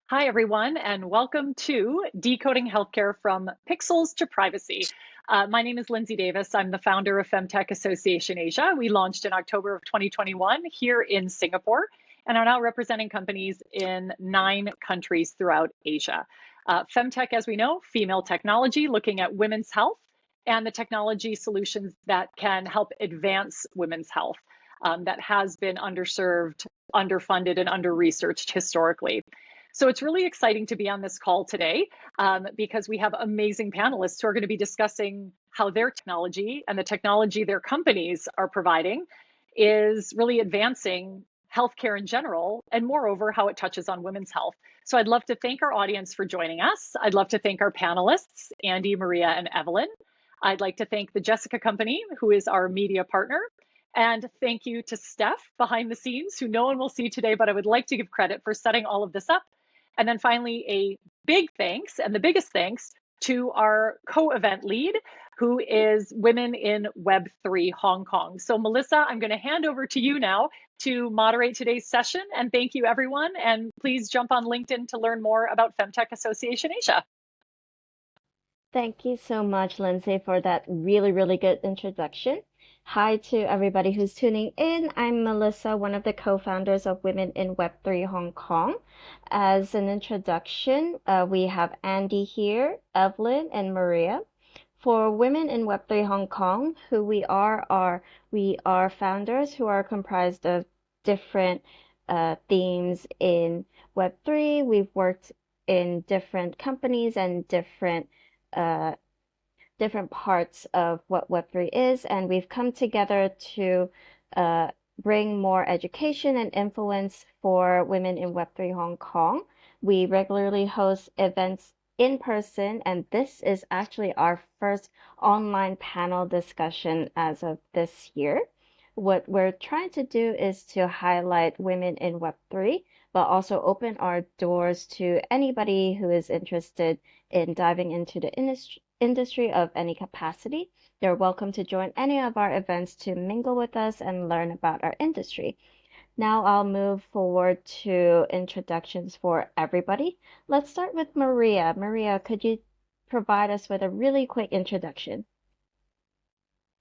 Hi, everyone, and welcome to Decoding Healthcare from Pixels to Privacy. My name is Melizza Anievas. I'm the founder of FemTech Association Asia. We launched in October of 2021 here in Singapore and are now representing companies in 9 countries throughout Asia. FemTech, as we know, female technology, looking at women's health and the technology solutions that can help advance women's health that has been underserved, underfunded, and under-researched historically. So it's really exciting to be on this call today because we have amazing panelists who are going to be discussing how their technology and the technology their companies are providing is really advancing healthcare in general, and moreover, how it touches on women's health. So I'd love to thank our audience for joining us. I'd love to thank our panelists, Andy, Maria, and Evelyn. I'd like to thank the Jessica Company, who is our media partner. And thank you to Steph behind the scenes, who no one will see today, but I would like to give credit for setting all of this up. And then finally, a big thanks, and the biggest thanks, to our co-event lead, who is Women in Web3 Hong Kong. So Melissa, I'm going to hand over to you now to moderate today's session. And thank you, everyone. And please jump on LinkedIn to learn more about FemTech Association Asia. Thank you so much, Lindsay, for that really good introduction. Hi to everybody who's tuning in. I'm Melissa, one of the co-founders of Women in Web3 Hong Kong. As an introduction, we have Andy here, Evelyn, and Maria. For Women in Web3 Hong Kong, who we are founders who are comprised of different themes in Web3. We've worked in different companies and uh, different parts of what Web3 is, and we've come together to bring more education and influence for women in Web3 Hong Kong. We regularly host events in person, and this is actually our first online panel discussion as of this year. What we're trying to do is to highlight women in Web3, but also open our doors to anybody who is interested in diving into the industry of any capacity. They're welcome to join any of our events to mingle with us and learn about our industry. Now I'll move forward to introductions for everybody. Let's start with Maria. Maria, could you provide us with a really quick introduction?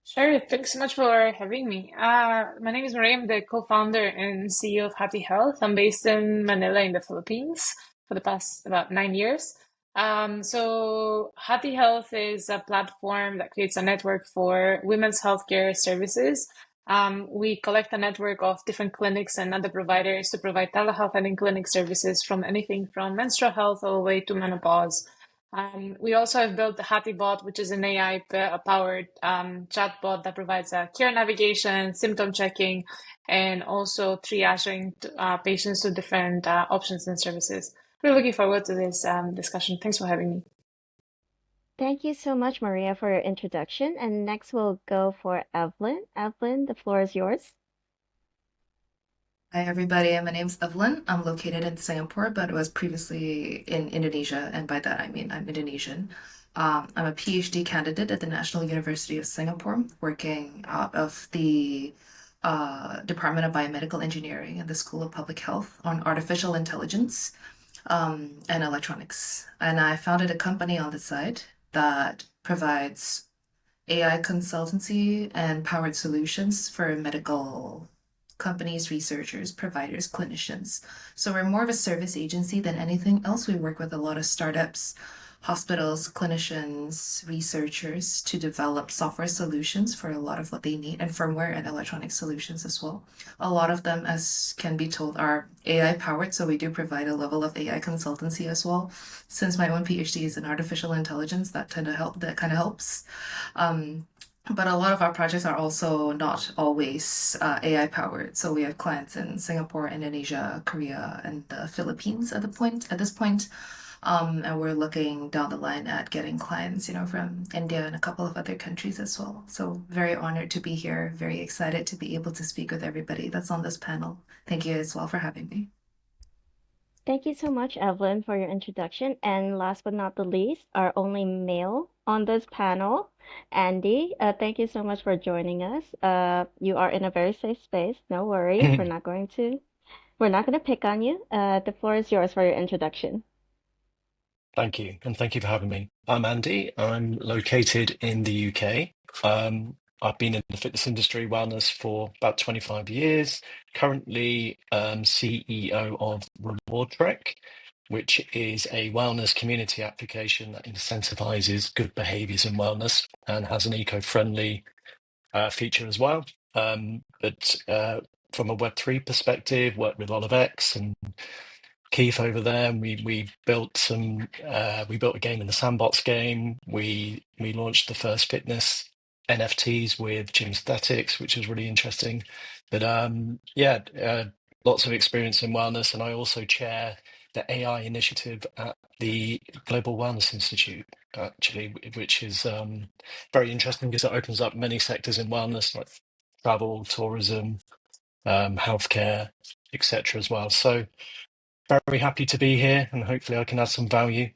Sure, thanks so much for having me. My name is Maria. I'm the co-founder and CEO of Hati Health. I'm based in Manila in the Philippines for the past about 9 years. So Hati Health is a platform that creates a network for women's healthcare services. We collect a network of different clinics and other providers to provide telehealth and in-clinic services from anything from menstrual health all the way to menopause. We also have built the Hati bot, which is an AI-powered chatbot that provides care navigation, symptom checking, and also triaging patients to different options and services. Really looking forward to this discussion. Thanks for having me. Thank you so much, Maria, for your introduction. And next we'll go for Evelyn. Evelyn, the floor is yours. Hi, everybody. My name's Evelyn. I'm located in Singapore, but was previously in Indonesia, and by that I mean I'm Indonesian. I'm a PhD candidate at the National University of Singapore, working out of the Department of Biomedical Engineering and the School of Public Health on artificial intelligence and electronics. And I founded a company on the side that provides AI consultancy and powered solutions for medical companies, researchers, providers, clinicians. So we're more of a service agency than anything else. We work with a lot of startups, hospitals, clinicians, researchers to develop software solutions for a lot of what they need and firmware and electronic solutions as well. A lot of them, as can be told, are AI powered. So we do provide a level of AI consultancy as well. Since my own PhD is in artificial intelligence, that kind of helps. But a lot of our projects are also not always AI powered. So we have clients in Singapore, Indonesia, Korea, and the Philippines at this point. And we're looking down the line at getting clients, from India and a couple of other countries as well. So very honored to be here. Very excited to be able to speak with everybody that's on this panel. Thank you as well for having me. Thank you so much, Evelyn, for your introduction. And last but not the least, our only male on this panel, Andy. Thank you so much for joining us. You are in a very safe space. No worries, we're not going to We're not going to pick on you. The floor is yours for your introduction. Thank you, and thank you for having me. I'm Andy. I'm located in the UK. I've been in the fitness industry, wellness, for about 25 years. Currently, CEO of Rewardtrek, which is a wellness community application that incentivizes good behaviors in wellness and has an eco-friendly feature as well. But from a Web3 perspective, work with Olive X and Keith over there. And we built we built a game in the sandbox game. We launched the first fitness NFTs with Gym Aesthetics, which was really interesting. But lots of experience in wellness, and I also chair the AI initiative at the Global Wellness Institute, actually, which is very interesting because it opens up many sectors in wellness like travel, tourism, healthcare, etc. as well. So very happy to be here, and hopefully I can add some value.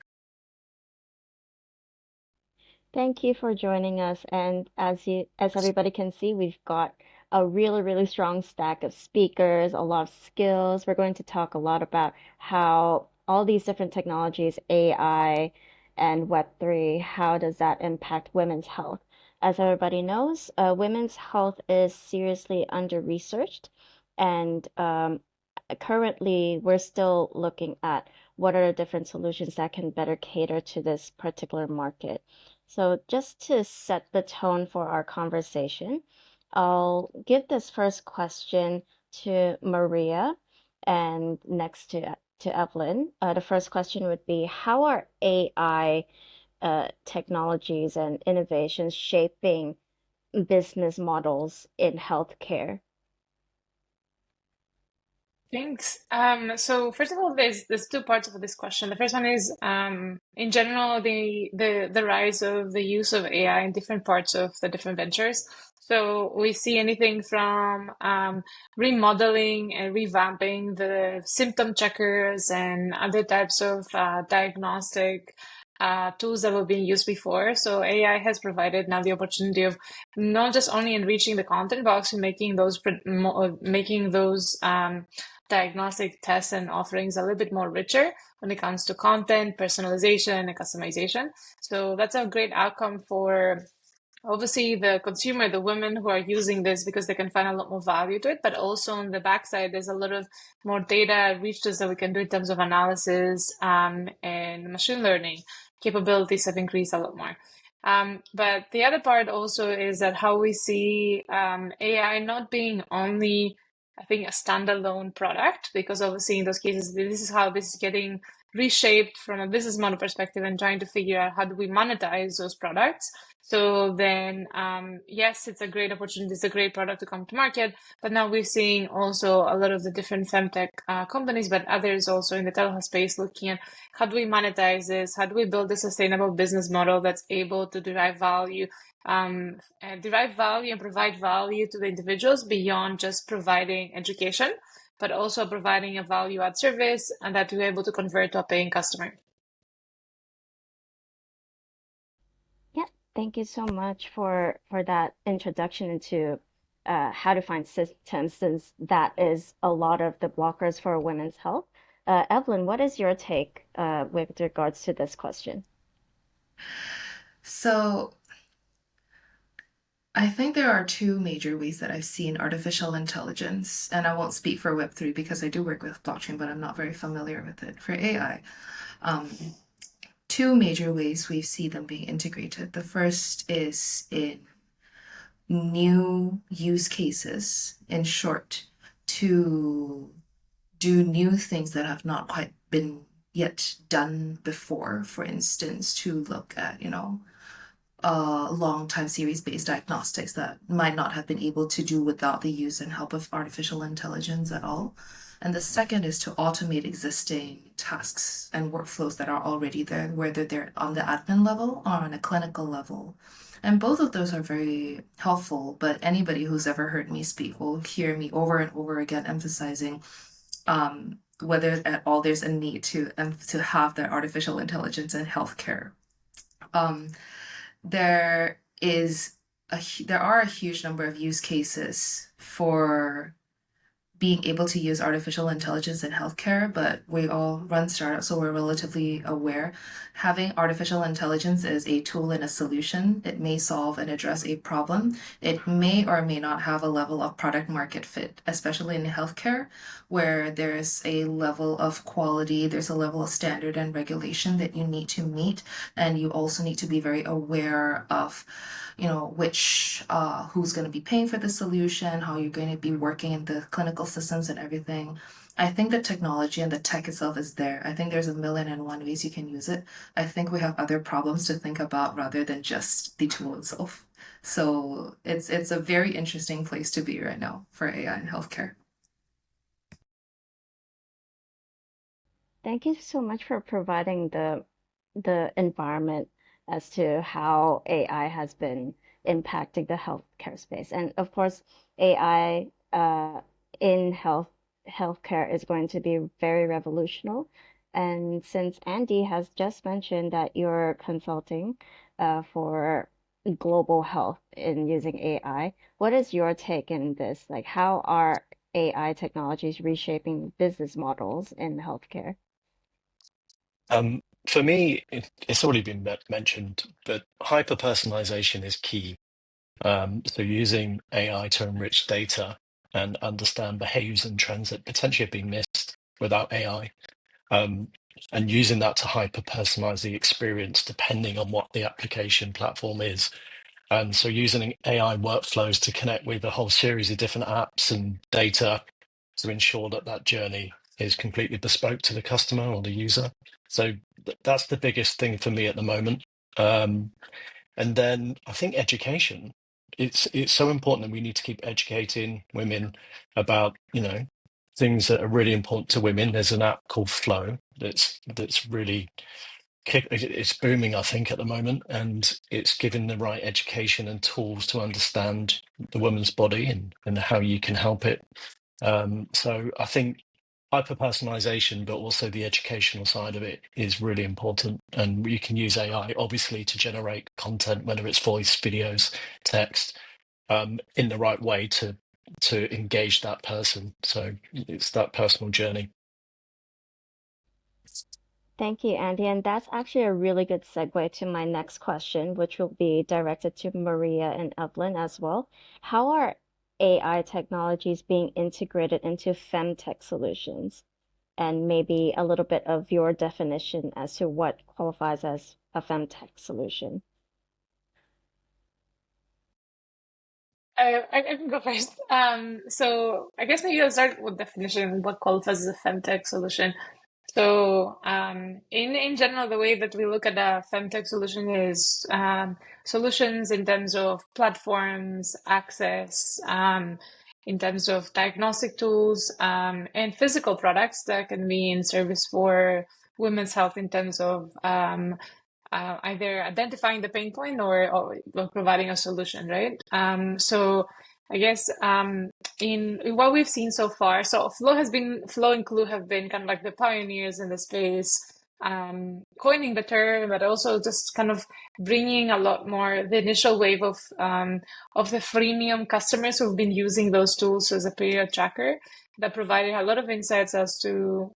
Thank you for joining us. And as everybody can see, we've got a really, really strong stack of speakers, a lot of skills. We're going to talk a lot about how all these different technologies, AI and Web3, how does that impact women's health? As everybody knows, women's health is seriously under-researched, and currently we're still looking at what are the different solutions that can better cater to this particular market. So, just to set the tone for our conversation, I'll give this first question to Maria and next to Evelyn. The first question would be, how are AI technologies and innovations shaping business models in healthcare? Thanks. So first of all, there's two parts of this question. The first one is in general the rise of the use of AI in different parts of the different ventures. So we see anything from remodeling and revamping the symptom checkers and other types of diagnostic tools that were being used before. So AI has provided now the opportunity of not just only enriching the content, but also making those diagnostic tests and offerings a little bit more richer when it comes to content, personalization, and customization. So that's a great outcome for obviously the consumer, the women who are using this because they can find a lot more value to it. But also on the backside, there's a lot of more data reaches that we can do in terms of analysis and machine learning capabilities have increased a lot more. But the other part also is that how we see AI not being only, I think, a standalone product, because obviously in those cases, this is how this is getting reshaped from a business model perspective and trying to figure out how do we monetize those products. So then, yes, it's a great opportunity. It's a great product to come to market. But now we're seeing also a lot of the different femtech companies, but others also in the telehealth space looking at how do we monetize this? How do we build a sustainable business model that's able to derive value and provide value to the individuals beyond just providing education, but also providing a value add service and that we're able to convert to a paying customer. Yeah, thank you so much for that introduction into how to find systems, since that is a lot of the blockers for women's health. Evelyn, what is your take with regards to this question? So I think there are two major ways that I've seen artificial intelligence, and I won't speak for Web3 because I do work with blockchain, but I'm not very familiar with it. For AI, um, two major ways we see them being integrated. The first is in new use cases, in short, to do new things that have not quite been yet done before. For instance, to look at, long time series-based diagnostics that might not have been able to do without the use and help of artificial intelligence at all. And the second is to automate existing tasks and workflows that are already there, whether they're on the admin level or on a clinical level. And both of those are very helpful, but anybody who's ever heard me speak will hear me over and over again emphasizing whether at all there's a need to have that artificial intelligence in healthcare. There is there are a huge number of use cases for being able to use artificial intelligence in healthcare, but we all run startups, so we're relatively aware. Having artificial intelligence as a tool and a solution, it may solve and address a problem. It may or may not have a level of product market fit, especially in healthcare, where there's a level of quality, there's a level of standard and regulation that you need to meet, and you also need to be very aware of which who's going to be paying for the solution, how you're going to be working in the clinical systems and everything. I think the technology and the tech itself is there. I think there's a million and one ways you can use it. I think we have other problems to think about rather than just the tool itself. So it's a very interesting place to be right now for AI in healthcare. Thank you so much for providing the environment as to how AI has been impacting the healthcare space. And of course, AI in healthcare is going to be very revolutionary. And since Andy has just mentioned that you're consulting for global health in using AI, what is your take in this? Like, how are AI technologies reshaping business models in healthcare? For me, it's already been mentioned, but hyper-personalization is key. So using AI to enrich data and understand behaviors and trends that potentially have been missed without AI, and using that to hyper-personalize the experience depending on what the application platform is. And so using AI workflows to connect with a whole series of different apps and data to ensure that that journey is completely bespoke to the customer or the user. So that's the biggest thing for me at the moment. And then I think education. It's so important that we need to keep educating women about, things that are really important to women. There's an app called Flow that's really it's booming, I think, at the moment, and it's giving the right education and tools to understand the woman's body and how you can help it. So I think hyper-personalization, but also the educational side of it is really important. And you can use AI, obviously, to generate content, whether it's voice, videos, text, in the right way to engage that person. So it's that personal journey. Thank you, Andy. And that's actually a really good segue to my next question, which will be directed to Maria and Evelyn as well. How are AI technologies being integrated into FemTech solutions? And maybe a little bit of your definition as to what qualifies as a FemTech solution. I can go first. So I guess maybe I'll start with definition, what qualifies as a femtech solution. So in general, the way that we look at a femtech solution is solutions in terms of platforms, access, in terms of diagnostic tools, and physical products that can be in service for women's health in terms of either identifying the pain point or providing a solution, right? So I guess in what we've seen so far, so Flow and Clue have been kind of like the pioneers in the space, coining the term, but also just kind of bringing a lot more the initial wave of the freemium customers who've been using those tools as a period tracker that provided a lot of insights as to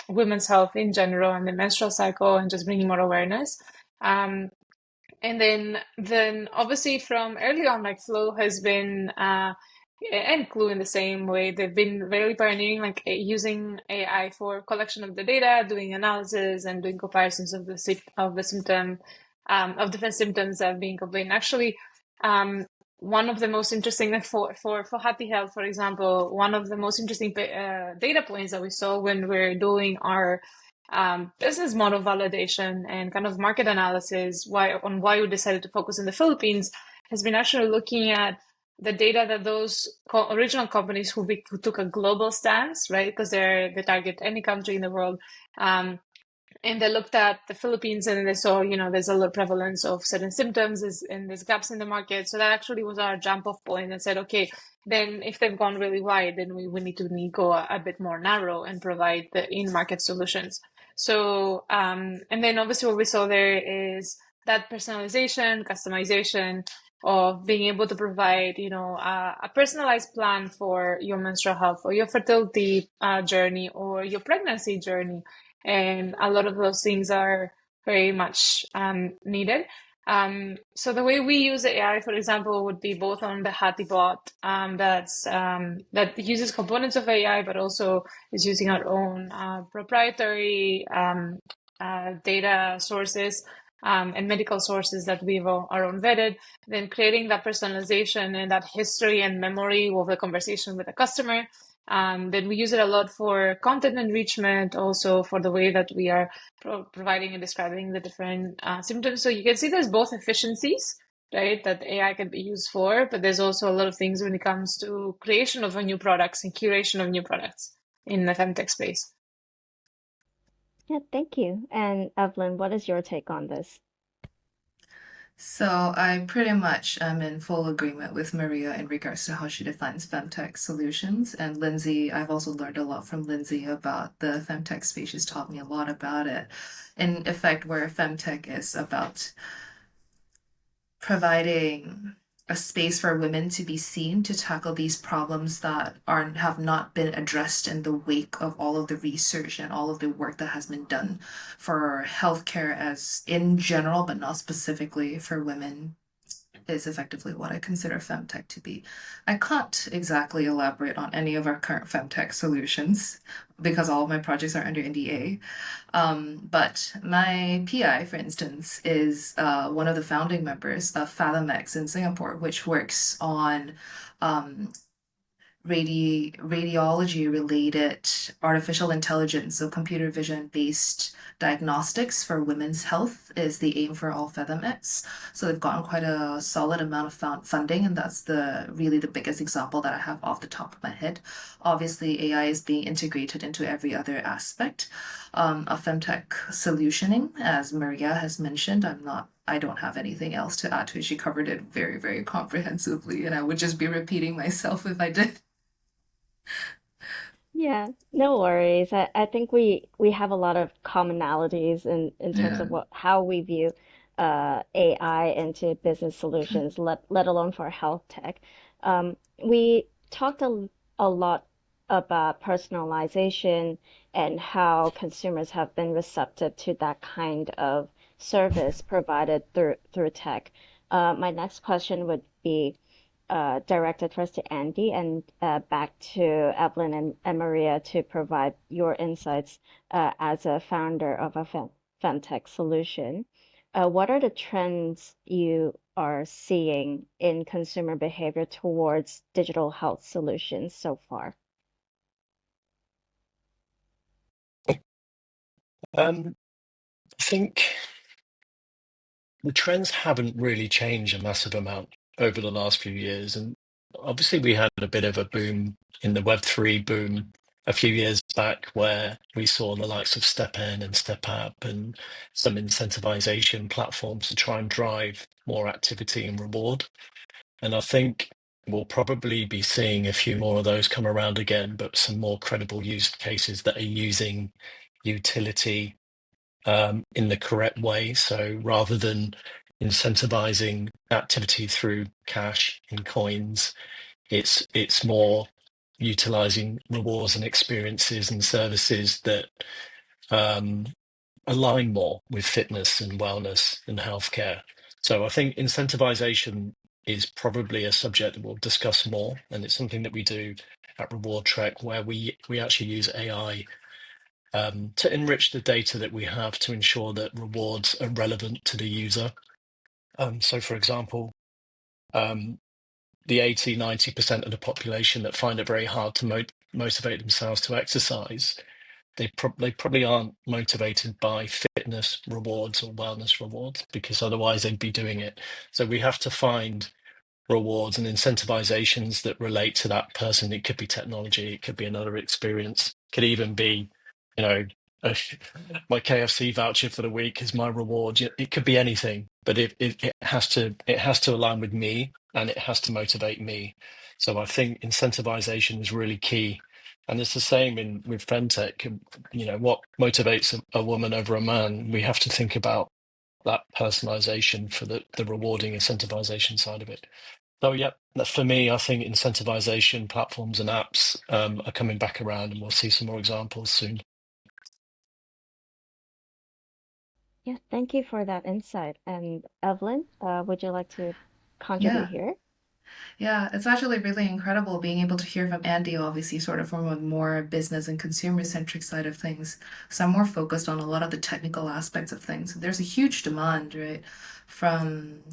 women's health in general and the menstrual cycle and just bringing more awareness. And then obviously from early on, like Flow has been and Clue in the same way, they've been very pioneering, like using AI for collection of the data, doing analysis and doing comparisons of the symptom of different symptoms that are being complained. Actually, one of the most interesting, like for Hati Health, for example, one of the most interesting data points that we saw when we're doing our business model validation and kind of market analysis why we decided to focus in the Philippines has been actually looking at the data that those original companies who took a global stance, right? Because they target any country in the world. And they looked at the Philippines and they saw, there's a lot of prevalence of certain symptoms and there's gaps in the market. So that actually was our jump off point and said, okay, then if they've gone really wide, then we need to go a bit more narrow and provide the in-market solutions. So, and then obviously what we saw there is that personalization, customization, of being able to provide, a personalized plan for your menstrual health or your fertility journey or your pregnancy journey. And a lot of those things are very much needed. So the way we use AI, for example, would be both on the Hati bot that uses components of AI, but also is using our own proprietary data sources and medical sources that we've our own vetted, then creating that personalization and that history and memory of the conversation with the customer. Then we use it a lot for content enrichment, also for the way that we are providing and describing the different symptoms. So you can see there's both efficiencies, right, that AI can be used for, but there's also a lot of things when it comes to creation of new products and curation of new products in the FemTech space. Yeah, thank you. And Evelyn, what is your take on this? So I pretty much am in full agreement with Maria in regards to how she defines femtech solutions. And Lindsay, I've also learned a lot from Lindsay about the femtech space. She's taught me a lot about it. In effect, where femtech is about providing a space for women to be seen to tackle these problems that have not been addressed in the wake of all of the research and all of the work that has been done for healthcare as in general, but not specifically for women, is effectively what I consider femtech to be. I can't exactly elaborate on any of our current femtech solutions because all of my projects are under NDA. But my PI, for instance, is one of the founding members of FathomX in Singapore, which works on radiology related artificial intelligence, so computer vision based diagnostics for women's health is the aim for all FathomX. So they've gotten quite a solid amount of funding, and that's really the biggest example that I have off the top of my head. Obviously, AI is being integrated into every other aspect of femtech solutioning. As Maria has mentioned, I don't have anything else to add to it. She covered it very, very comprehensively, and I would just be repeating myself if I did. Yeah, no worries. I think we have a lot of commonalities in terms Yeah. of how we view AI into business solutions, let alone for health tech. We talked a lot about personalization and how consumers have been receptive to that kind of service provided through tech. My next question would be directed first to Andy and back to Evelyn and Maria to provide your insights as a founder of a femtech solution. What are the trends you are seeing in consumer behavior towards digital health solutions so far? I think the trends haven't really changed a massive amount over the last few years. And obviously, we had a bit of a boom in the Web3 boom a few years back where we saw the likes of StepN and StepApp and some incentivization platforms to try and drive more activity and reward. And I think we'll probably be seeing a few more of those come around again, but some more credible use cases that are using utility in the correct way. So rather than incentivizing activity through cash and coins, it's more utilizing rewards and experiences and services that align more with fitness and wellness and healthcare. So I think incentivization is probably a subject that we'll discuss more, and it's something that we do at Rewardtrek, where we actually use AI to enrich the data that we have to ensure that rewards are relevant to the user. So, for example, the 80-90% of the population that find it very hard to motivate themselves to exercise, they probably aren't motivated by fitness rewards or wellness rewards, because otherwise they'd be doing it. So we have to find rewards and incentivizations that relate to that person. It could be technology, it could be another experience, it could even be, you know, my KFC voucher for the week is my reward. It could be anything, but it has to align with me and it has to motivate me. So I think incentivization is really key. And it's the same with FemTech. You know, what motivates a woman over a man? We have to think about that personalization for the rewarding incentivization side of it. So yeah, for me, I think incentivization platforms and apps are coming back around, and we'll see some more examples soon. Yeah, thank you for that insight. And Evelyn, would you like to contribute Yeah. here? Yeah, it's actually really incredible being able to hear from Andy, obviously, sort of from a more business and consumer-centric side of things. So I'm more focused on a lot of the technical aspects of things. There's a huge demand, right, from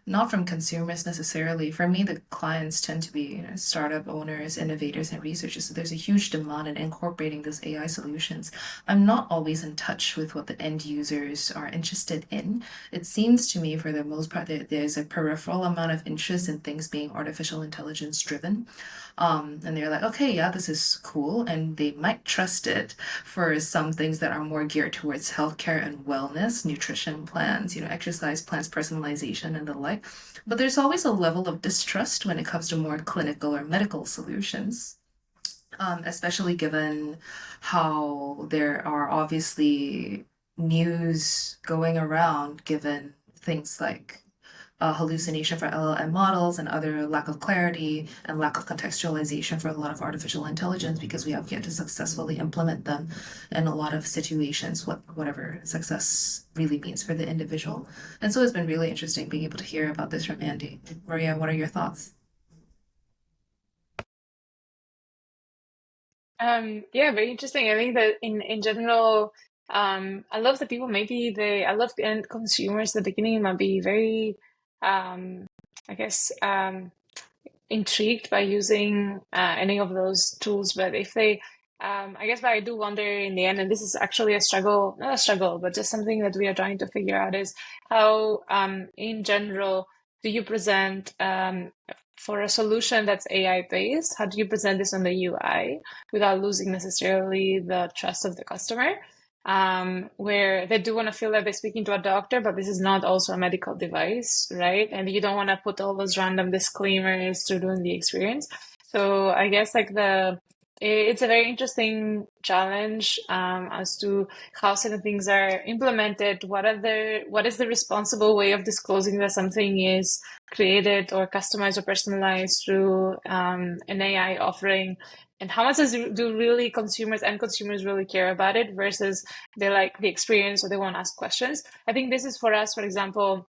not from consumers necessarily. For me, the clients tend to be, startup owners, innovators, and researchers. So there's a huge demand in incorporating these AI solutions. I'm not always in touch with what the end users are interested in. It seems to me, for the most part, that there's a peripheral amount of interest in things being artificial intelligence driven. And they're like, okay, yeah, this is cool. And they might trust it for some things that are more geared towards healthcare and wellness, nutrition plans, exercise plans, personalization, and the like. But there's always a level of distrust when it comes to more clinical or medical solutions. Especially given how there are obviously news going around, given things like hallucination for LLM models and other lack of clarity and lack of contextualization for a lot of artificial intelligence because we have yet to successfully implement them in a lot of situations, whatever success really means for the individual. And so it's been really interesting being able to hear about this from Andy. Maria, what are your thoughts? Yeah, very interesting. I think that in general, I love that people I love the end consumers at the beginning might be very, I guess, intrigued by using any of those tools, but if they, I guess what I do wonder in the end, and this is actually a struggle, not a struggle, but just something that we are trying to figure out is how, in general, do you present for a solution that's AI based, how do you present this on the UI without losing necessarily the trust of the customer? Where they do want to feel like they're speaking to a doctor, but this is not also a medical device, right? And you don't want to put all those random disclaimers to ruin the experience. So I guess it's a very interesting challenge as to how certain things are implemented. What is the responsible way of disclosing that something is created or customized or personalized through an AI offering? And how much do really consumers really care about it versus they like the experience or they want to ask questions? I think this is for us, for example,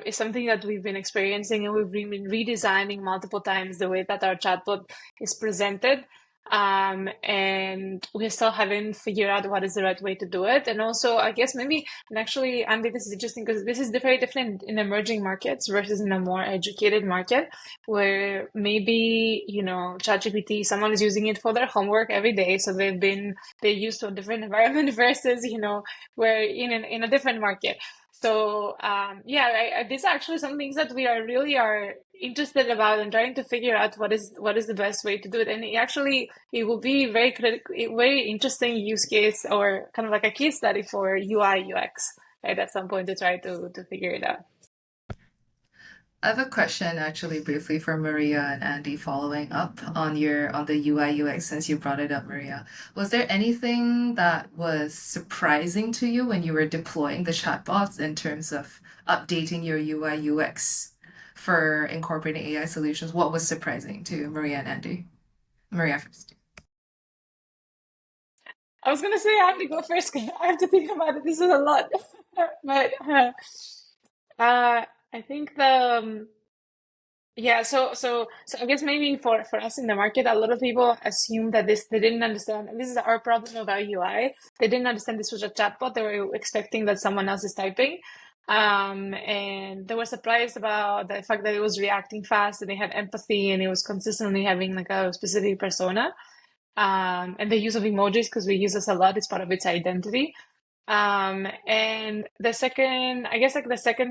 is something that we've been experiencing and we've been redesigning multiple times the way that our chatbot is presented. And we still haven't figured out what is the right way to do it. And also, I guess maybe, and actually, Andy, this is interesting because this is very different in emerging markets versus in a more educated market where maybe, ChatGPT, someone is using it for their homework every day. So they're used to a different environment versus, we're in a different market. So these are actually some things that we are interested about and trying to figure out what is the best way to do it. And it will be very interesting use case or kind of like a case study for UI UX, right? At some point to try to figure it out. I have a question actually briefly for Maria and Andy following up on the UI UX since you brought it up, Maria. Was there anything that was surprising to you when you were deploying the chatbots in terms of updating your UI UX for incorporating AI solutions? What was surprising to Maria and Andy? Maria first. I was gonna say I have to go first because I have to think about it. This is a lot, but I think so I guess maybe for us in the market, a lot of people assume that they didn't understand. And this is our problem about UI. They didn't understand this was a chatbot. They were expecting that someone else is typing. And they were surprised about the fact that it was reacting fast and they had empathy and it was consistently having like a specific persona. And the use of emojis, because we use this a lot, is part of its identity. And the second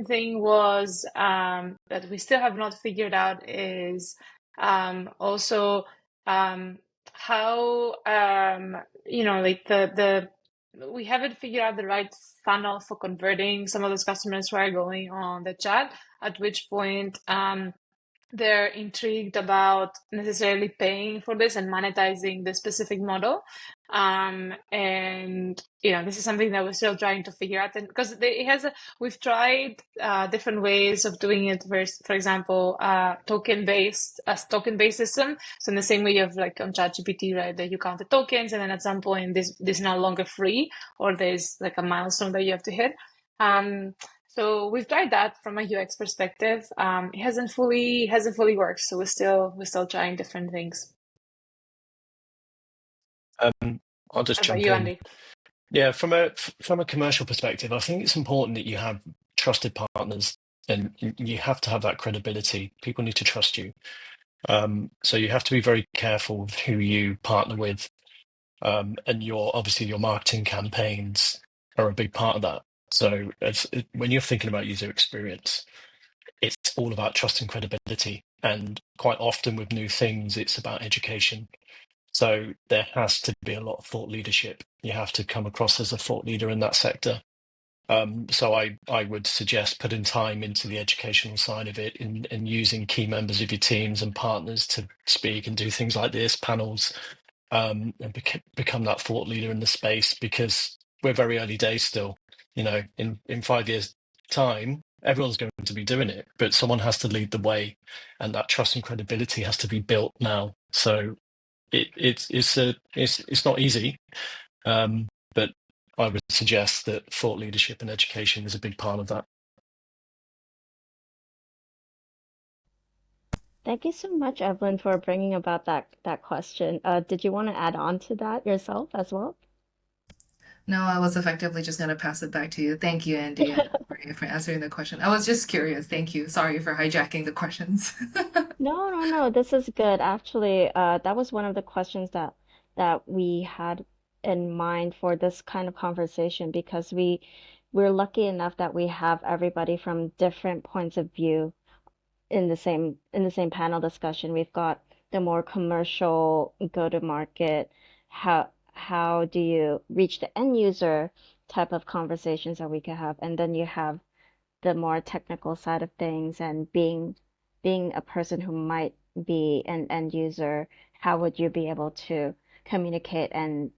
thing was that we still have not figured out is also how like the we haven't figured out the right funnel for converting some of those customers who are going on the chat, at which point they're intrigued about necessarily paying for this and monetizing the specific model. And this is something that we're still trying to figure out. And because we've tried different ways of doing it. For example, token-based system. So in the same way you have like on ChatGPT, right, that you count the tokens, and then at some point this is no longer free, or there's like a milestone that you have to hit. So we've tried that from a UX perspective. It hasn't fully worked. So we're still trying different things. I'll just How about jump you, in. Andy? Yeah, from a commercial perspective, I think it's important that you have trusted partners, and you have to have that credibility. People need to trust you. So you have to be very careful with who you partner with, and obviously your marketing campaigns are a big part of that. So when you're thinking about user experience, it's all about trust and credibility. And quite often with new things, it's about education. So there has to be a lot of thought leadership. You have to come across as a thought leader in that sector. So I would suggest putting time into the educational side of it, and using key members of your teams and partners to speak and do things like this, panels, and become that thought leader in the space, because we're very early days still. In 5 years' time, everyone's going to be doing it, but someone has to lead the way, and that trust and credibility has to be built now. So it's not easy, but I would suggest that thought leadership and education is a big part of that. Thank you so much, Evelyn, for bringing about that question. Did you want to add on to that yourself as well? No, I was effectively just going to pass it back to you. Thank you, Andy, and Maria, for answering the question. I was just curious. Thank you. Sorry for hijacking the questions. No, no, no. This is good. Actually, that was one of the questions that we had in mind for this kind of conversation, because we're lucky enough that we have everybody from different points of view in the same panel discussion. We've got the more commercial go-to-market, how do you reach the end user type of conversations that we could have, and then you have the more technical side of things, and being a person who might be an end user, how would you be able to communicate and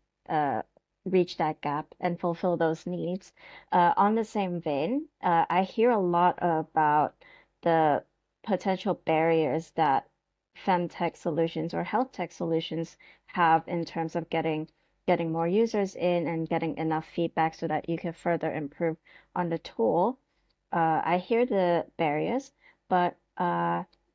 reach that gap and fulfill those needs? On the same vein, I hear a lot about the potential barriers that femtech solutions or health tech solutions have in terms of getting more users in and getting enough feedback so that you can further improve on the tool. I hear the barriers, but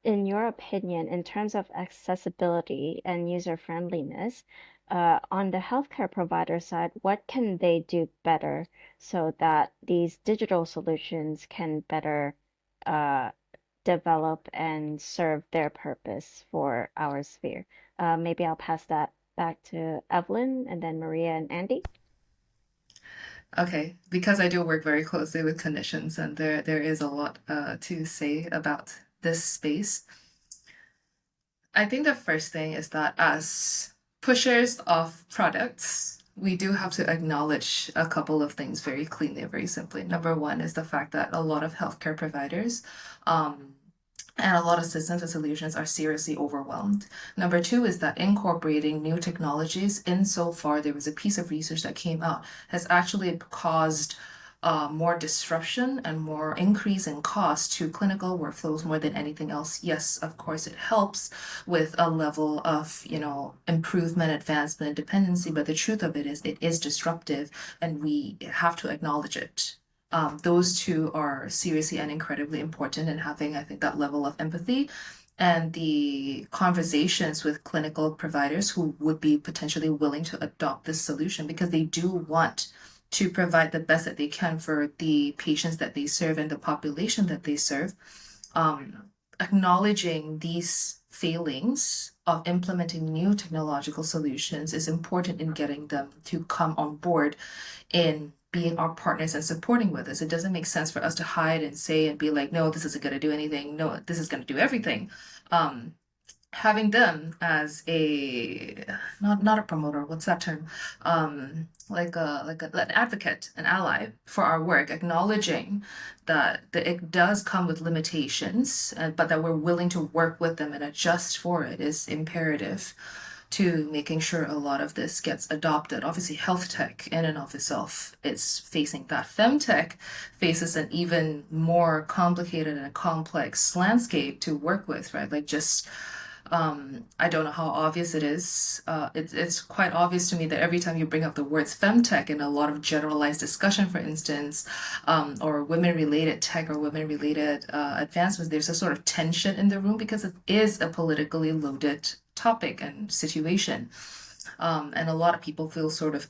in your opinion, in terms of accessibility and user friendliness, on the healthcare provider side, what can they do better so that these digital solutions can better uh, develop and serve their purpose for our sphere? Maybe I'll pass that back to Evelyn and then Maria and Andy. Okay, because I do work very closely with clinicians, and there is a lot to say about this space. I think the first thing is that as pushers of products, we do have to acknowledge a couple of things very cleanly, very simply. Number one is the fact that a lot of healthcare providers and a lot of systems and solutions are seriously overwhelmed. Number two is that incorporating new technologies, insofar there was a piece of research that came out, has actually caused more disruption and more increase in cost to clinical workflows more than anything else. Yes, of course, it helps with a level of, improvement, advancement, dependency, but the truth of it is disruptive, and we have to acknowledge it. Those two are seriously and incredibly important in having, I think, that level of empathy and the conversations with clinical providers who would be potentially willing to adopt this solution, because they do want to provide the best that they can for the patients that they serve and the population that they serve. Acknowledging these failings of implementing new technological solutions is important in getting them to come on board in being our partners and supporting with us. It doesn't make sense for us to hide and say and be like, no, this isn't going to do anything. No, this is going to do everything. having them as a not a promoter, what's that term? An advocate, an ally for our work, acknowledging that it does come with limitations, but that we're willing to work with them and adjust for it is imperative to making sure a lot of this gets adopted. Obviously, health tech in and of itself is facing that. FemTech faces an even more complicated and complex landscape to work with, right? Like just I don't know how obvious it is. It's quite obvious to me that every time you bring up the words femtech in a lot of generalized discussion, for instance, or women-related tech or women-related advancements, there's a sort of tension in the room because it is a politically loaded topic and situation. And a lot of people feel sort of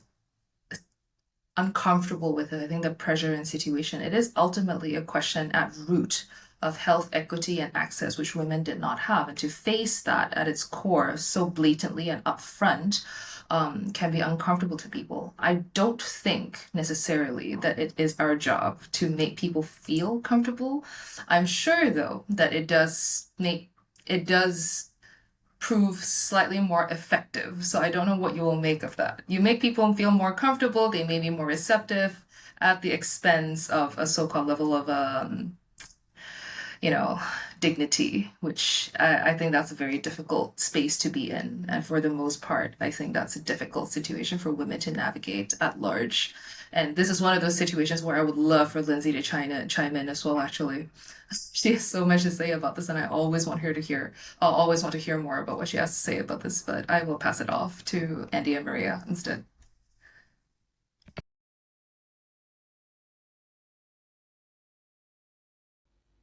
uncomfortable with it. I think the pressure and situation, it is ultimately a question at root of health equity and access, which women did not have. And to face that at its core so blatantly and upfront can be uncomfortable to people. I don't think necessarily that it is our job to make people feel comfortable. I'm sure, though, that it does prove slightly more effective. So I don't know what you will make of that. You make people feel more comfortable, they may be more receptive at the expense of a so-called level of dignity, which I think that's a very difficult space to be in. And for the most part, I think that's a difficult situation for women to navigate at large. And this is one of those situations where I would love for Lindsay to chime in as well, actually. She has so much to say about this, and I'll always want to hear more about what she has to say about this, but I will pass it off to Andy and Maria instead.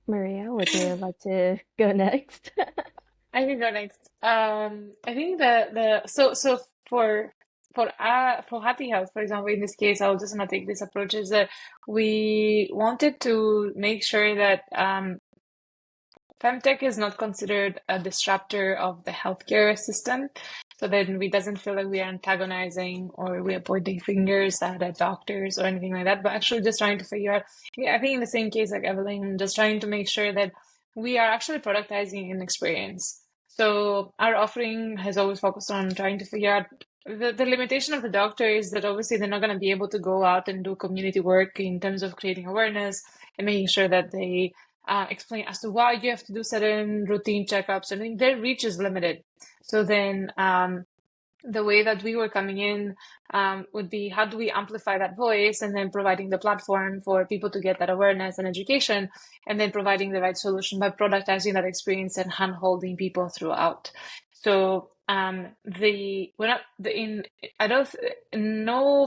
Maria, would you like to go next? I can go next. I think for Hati Health, for example, in this case, I was just gonna take this approach is that we wanted to make sure that femtech is not considered a disruptor of the healthcare system, so then we doesn't feel like we are antagonizing or we are pointing fingers at doctors or anything like that, but actually just trying to figure out. Yeah, I think in the same case like Evelyn, just trying to make sure that we are actually productizing an experience. So our offering has always focused on trying to figure out the limitation of the doctor is that obviously they're not going to be able to go out and do community work in terms of creating awareness and making sure that they explain as to why you have to do certain routine checkups. I mean, their reach is limited. So then the way that we were coming in would be how do we amplify that voice and then providing the platform for people to get that awareness and education and then providing the right solution by productizing that experience and hand-holding people throughout. So no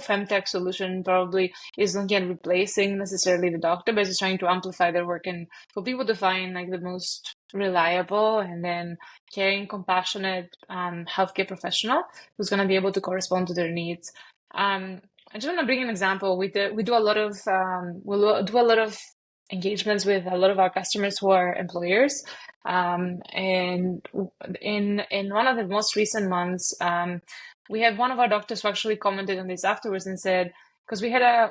femtech solution probably is not yet replacing necessarily the doctor, but it's trying to amplify their work and for people to find like the most reliable and then caring, compassionate healthcare professional who's going to be able to correspond to their needs. I just want to bring an example. We do a lot of engagements with a lot of our customers who are employers. And in one of the most recent months, we had one of our doctors who actually commented on this afterwards and said, because we had a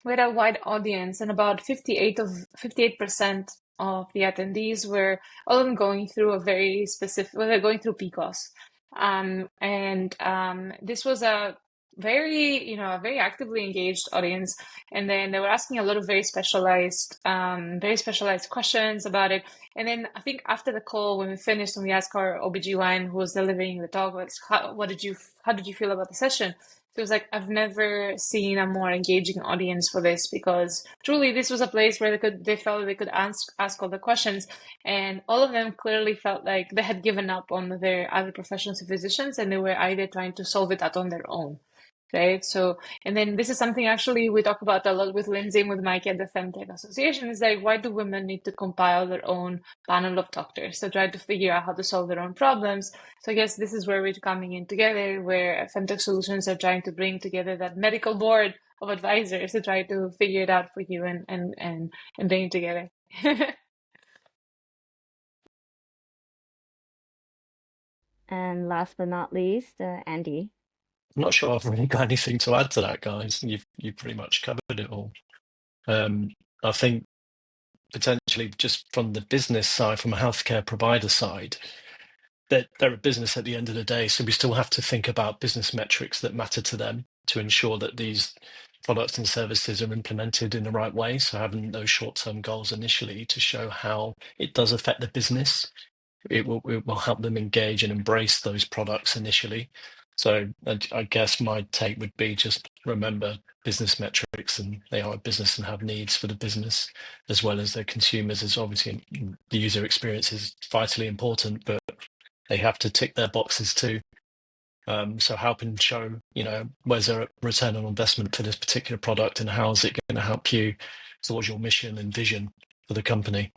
wide audience and about 58% of the attendees were all of them going through they're going through PCOS. This was a very actively engaged audience. And then they were asking a lot of very specialized questions about it. And then I think after the call, when we finished and we asked our OBGYN who was delivering the talk, how did you feel about the session? So it was like, I've never seen a more engaging audience for this because truly this was a place where they felt they could ask all the questions. And all of them clearly felt like they had given up on their other professions of physicians and they were either trying to solve it out on their own. Right. So, and then this is something actually we talk about a lot with Lindsay and with Mike at the FemTech Association is like, why do women need to compile their own panel of doctors to try to figure out how to solve their own problems? So I guess this is where we're coming in together, where FemTech Solutions are trying to bring together that medical board of advisors to try to figure it out for you and bring it together. And last but not least, Andy. I'm not sure I've really got anything to add to that, guys. You've pretty much covered it all. I think potentially just from the business side, from a healthcare provider side, they're a business at the end of the day, so we still have to think about business metrics that matter to them to ensure that these products and services are implemented in the right way. So having those short-term goals initially to show how it does affect the business, it will help them engage and embrace those products initially. So I guess my take would be just remember business metrics, and they are a business and have needs for the business as well as their consumers. As obviously the user experience is vitally important, but they have to tick their boxes too. So help and show, where's a return on investment for this particular product, and how is it going to help you towards your mission and vision for the company?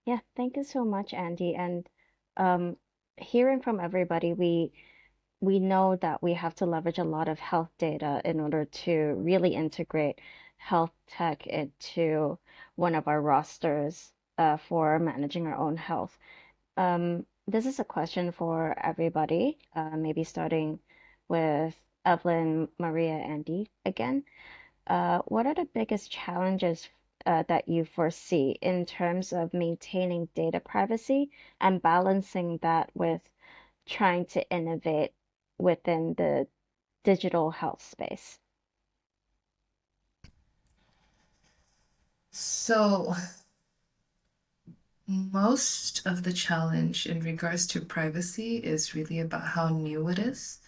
Yeah, thank you so much, Andy. And um, hearing from everybody, we know that we have to leverage a lot of health data in order to really integrate health tech into one of our rosters for managing our own health. This is a question for everybody, maybe starting with Evelyn, Maria, Andy again. What are the biggest challenges that you foresee in terms of maintaining data privacy and balancing that with trying to innovate within the digital health space? So, most of the challenge in regards to privacy is really about how new it is.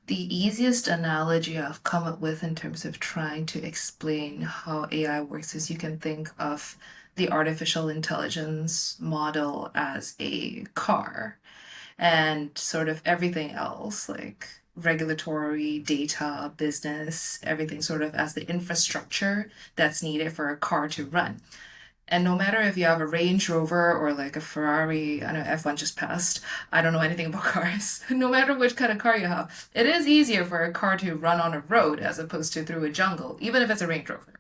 The easiest analogy I've come up with in terms of trying to explain how AI works is you can think of the artificial intelligence model as a car, and sort of everything else, like regulatory, data, business, everything sort of as the infrastructure that's needed for a car to run. And no matter if you have a Range Rover or like a Ferrari, I know F1 just passed. I don't know anything about cars. No matter which kind of car you have, it is easier for a car to run on a road as opposed to through a jungle, even if it's a Range Rover,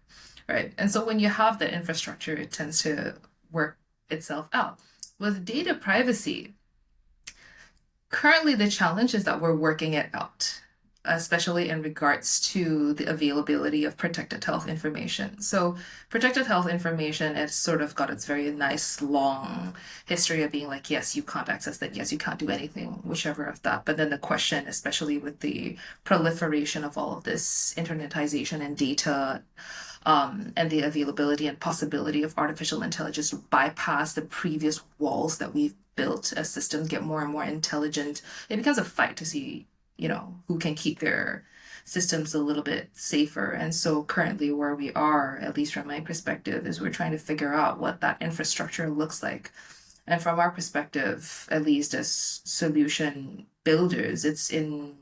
right? And so when you have that infrastructure, it tends to work itself out. With data privacy, currently the challenge is that we're working it out, especially in regards to the availability of protected health information. So protected health information, it's sort of got its very nice long history of being like, yes, you can't access that, yes, you can't do anything, whichever of that. But then the question, especially with the proliferation of all of this internetization and data, and the availability and possibility of artificial intelligence to bypass the previous walls that we've built as systems get more and more intelligent, it becomes a fight to see, who can keep their systems a little bit safer. And so currently where we are, at least from my perspective, is we're trying to figure out what that infrastructure looks like. And from our perspective, at least as solution builders, it's in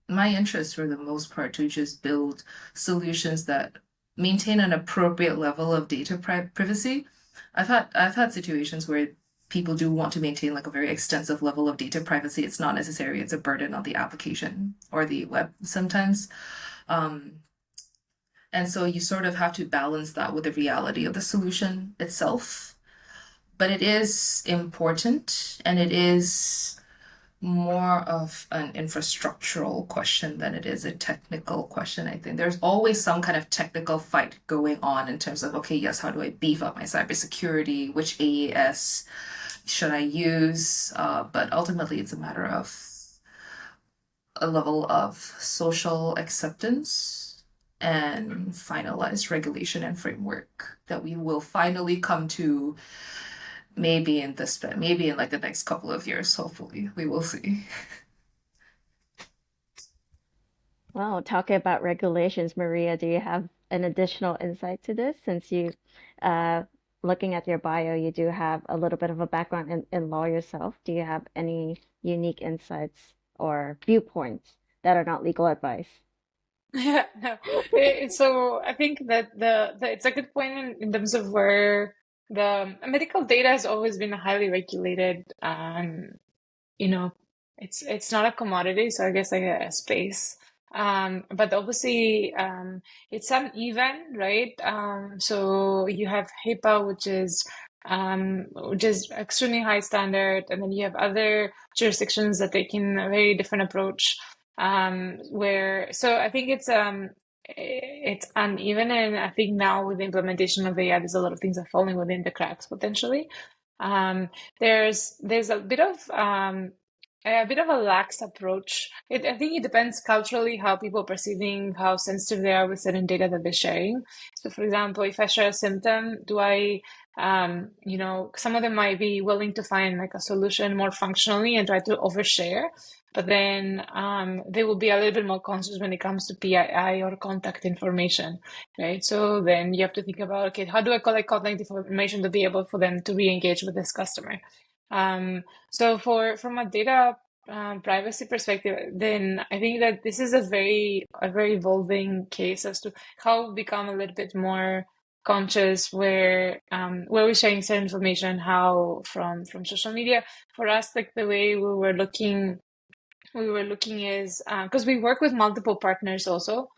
my interest for the most part to just build solutions that maintain an appropriate level of data privacy. I've had situations where people do want to maintain like a very extensive level of data privacy. It's not necessary. It's a burden on the application or the web sometimes. And so you sort of have to balance that with the reality of the solution itself. But it is important, and it is more of an infrastructural question than it is a technical question. I think there's always some kind of technical fight going on in terms of, okay, yes, how do I beef up my cybersecurity? Which AES should I use? But ultimately, it's a matter of a level of social acceptance and finalized regulation and framework that we will finally come to. Maybe in like the next couple of years, hopefully. We will see. Well, talking about regulations, Maria, do you have an additional insight to this? Since uh, looking at your bio, you do have a little bit of a background in law yourself. Do you have any unique insights or viewpoints that are not legal advice? Yeah, no. So I think that it's a good point in terms of where the medical data has always been highly regulated, and it's not a commodity, so I guess like a space. But obviously, it's uneven, right? So you have HIPAA, which is extremely high standard, and then you have other jurisdictions that take in a very different approach. So I think it's uneven, and I think now with the implementation of AI, there's a lot of things are falling within the cracks potentially. There's a bit of a lax approach. I think it depends culturally how people are perceiving how sensitive they are with certain data that they're sharing. So, for example, if I share a symptom, some of them might be willing to find like a solution more functionally and try to overshare, but then they will be a little bit more conscious when it comes to PII or contact information, right? So then you have to think about, okay, how do I collect contact information to be able for them to re-engage with this customer? So from a data privacy perspective, then I think that this is a very evolving case as to how we become a little bit more conscious where we're sharing certain information, how from social media. For us, like the way we were looking is because we work with multiple partners also.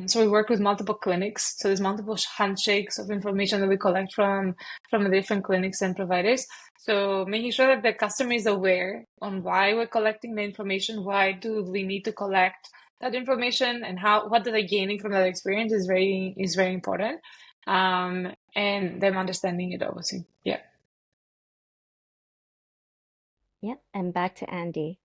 So we work with multiple clinics. So there's multiple handshakes of information that we collect from the different clinics and providers. So making sure that the customer is aware on why we're collecting the information, why do we need to collect that information, and what are they gaining from that experience is very important. And them understanding it, obviously. Yeah. Yep, and back to Andy.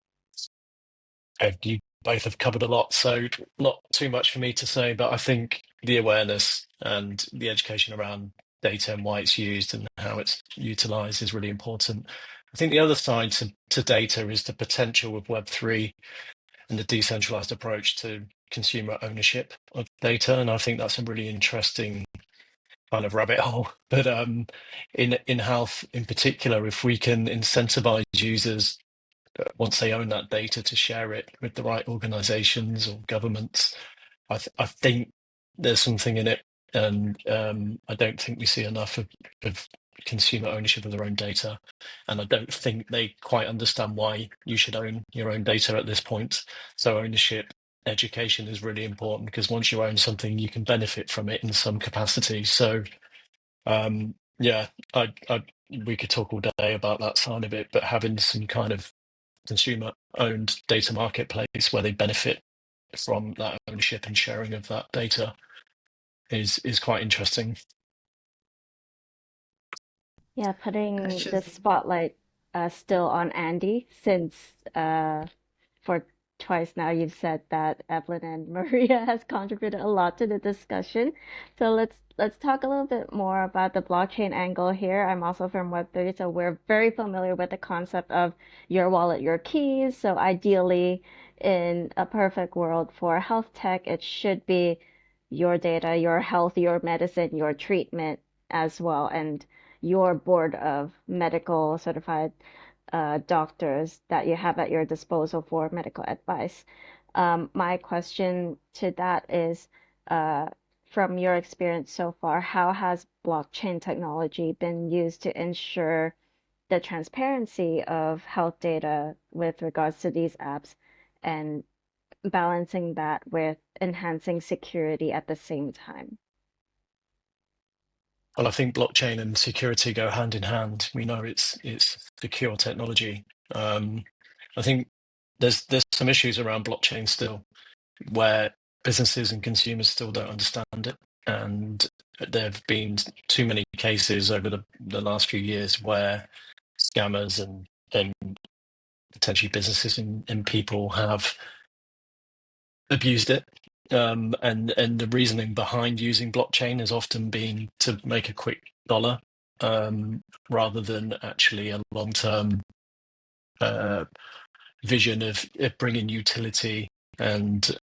You both have covered a lot, so not too much for me to say, but I think the awareness and the education around data and why it's used and how it's utilized is really important. I think the other side to data is the potential of Web3 and the decentralized approach to consumer ownership of data. And I think that's a really interesting kind of rabbit hole. But in health in particular, if we can incentivize users once they own that data to share it with the right organizations or governments, I think there's something in it. And I don't think we see enough of consumer ownership of their own data. And I don't think they quite understand why you should own your own data at this point. So ownership education is really important because once you own something, you can benefit from it in some capacity. So yeah, we could talk all day about that side of it, but having some kind of consumer-owned data marketplace where they benefit from that ownership and sharing of that data is quite interesting. Yeah, putting the spotlight still on Andy, since for twice now you've said that Evelyn and Maria has contributed a lot to the discussion. So let's talk a little bit more about the blockchain angle here. I'm also from Web3, so we're very familiar with the concept of your wallet, your keys. So ideally, in a perfect world for health tech, it should be your data, your health, your medicine, your treatment as well, and your board of medical certified doctors that you have at your disposal for medical advice. My question to that is, from your experience so far, how has blockchain technology been used to ensure the transparency of health data with regards to these apps and balancing that with enhancing security at the same time? Well, I think blockchain and security go hand in hand. We know it's secure technology. I think there's some issues around blockchain still, where businesses and consumers still don't understand it, and there have been too many cases over the last few years where scammers and potentially businesses and people have abused it. And the reasoning behind using blockchain has often been to make a quick dollar, rather than actually a long-term vision of bringing utility and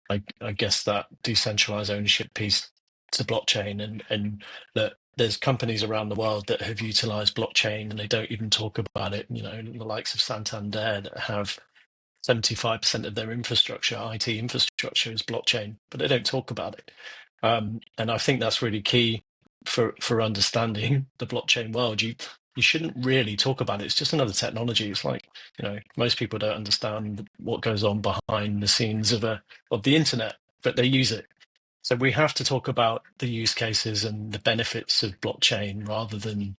I guess that decentralized ownership piece to blockchain, and that there's companies around the world that have utilized blockchain and they don't even talk about it. You know, the likes of Santander that have 75% of their infrastructure, IT infrastructure, is blockchain, but they don't talk about it. And I think that's really key for understanding the blockchain world. You shouldn't really talk about it. It's just another technology. It's like, you know, most people don't understand what goes on behind the scenes of the internet, but they use it. So we have to talk about the use cases and the benefits of blockchain rather than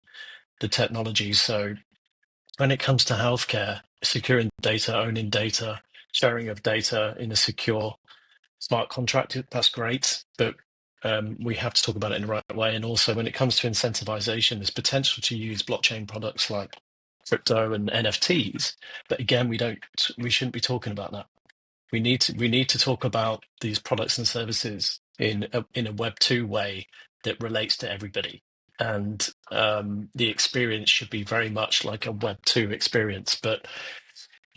the technology. So when it comes to healthcare, securing data, owning data, sharing of data in a secure smart contract, that's great. But we have to talk about it in the right way. And also when it comes to incentivization, there's potential to use blockchain products like crypto and NFTs. But again, we shouldn't be talking about that. We need to talk about these products and services in a Web2 way that relates to everybody. And the experience should be very much like a Web2 experience. But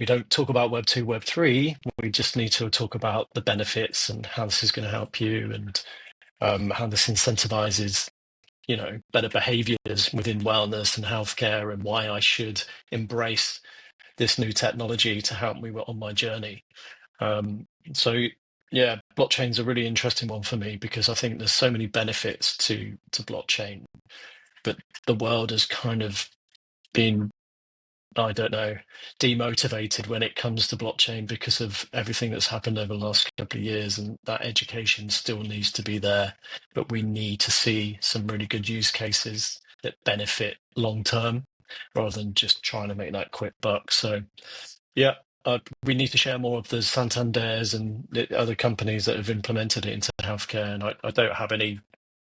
we don't talk about Web2, Web3. We just need to talk about the benefits and how this is going to help you, and how this incentivizes, better behaviors within wellness and healthcare, and why I should embrace this new technology to help me on my journey. So yeah, blockchain's a really interesting one for me because I think there's so many benefits to blockchain, but the world has kind of been, I don't know, demotivated when it comes to blockchain because of everything that's happened over the last couple of years, and that education still needs to be there. But we need to see some really good use cases that benefit long term rather than just trying to make that quick buck. So, yeah, we need to share more of the Santanders and the other companies that have implemented it into healthcare. And I don't have any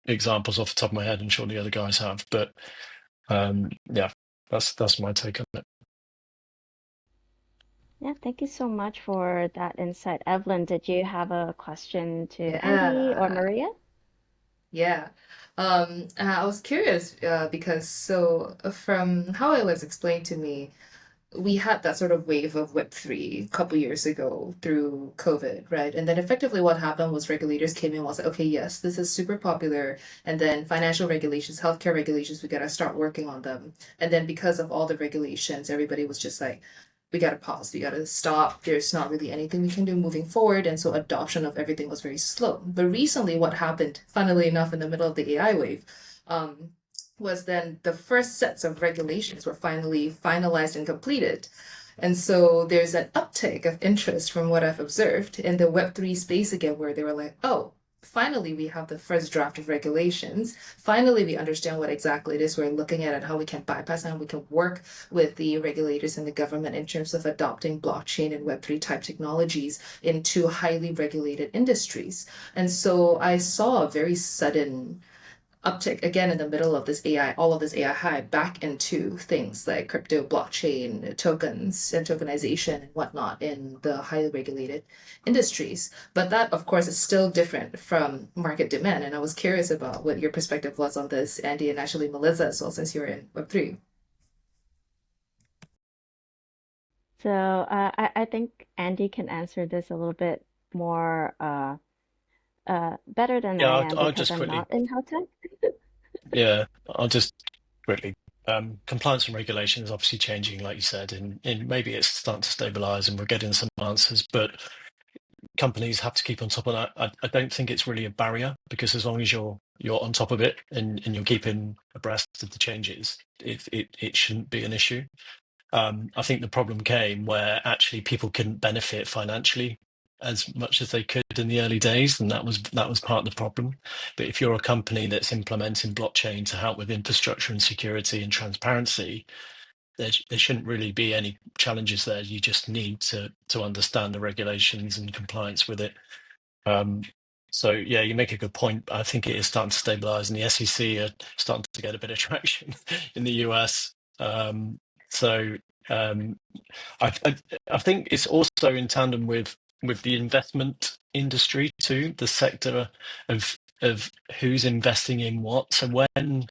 examples off the top of my head. I'm sure the other guys have, but yeah, that's my take on it. Yeah, thank you so much for that insight. Evelyn, did you have a question to Andy or Yeah. Maria? Yeah. I was curious because from how it was explained to me, we had that sort of wave of Web3 a couple years ago through COVID, right? And then effectively what happened was regulators came in and was like, okay, yes, this is super popular. And then financial regulations, healthcare regulations, we got to start working on them. And then because of all the regulations, everybody was just like, we got to pause, we got to stop. There's not really anything we can do moving forward. And so adoption of everything was very slow. But recently, what happened, funnily enough, in the middle of the AI wave, um, was then the first sets of regulations were finally finalized and completed. And so there's an uptake of interest from what I've observed in the Web3 space again, where they were like, oh, finally we have the first draft of regulations. Finally, we understand what exactly it is we're looking at and how we can bypass and we can work with the regulators and the government in terms of adopting blockchain and Web3 type technologies into highly regulated industries. And so I saw a very sudden uptick again in the middle of this AI, all of this AI hype back into things like crypto, blockchain, tokens, and tokenization and whatnot in the highly regulated industries. But that, of course, is still different from market demand. And I was curious about what your perspective was on this, Andy, and actually Melizza as well, since you're in Web3. So I think Andy can answer this a little bit more better than Yeah, I I'll, am I'll because just I'm quickly, not in health tech. yeah, I'll just quickly. Compliance and regulation is obviously changing, like you said, and maybe it's starting to stabilize and we're getting some answers, but companies have to keep on top of that. I don't think it's really a barrier because as long as you're on top of it and you're keeping abreast of the changes, it shouldn't be an issue. I think the problem came where actually people couldn't benefit financially as much as they could in the early days, and that was part of the problem. But if you're a company that's implementing blockchain to help with infrastructure and security and transparency, there shouldn't really be any challenges there. You just need to understand the regulations and compliance with it. So yeah, you make a good point. I think it is starting to stabilize, and the SEC are starting to get a bit of traction in the US. So um, I think it's also in tandem with the investment industry too, the sector of who's investing in what. So when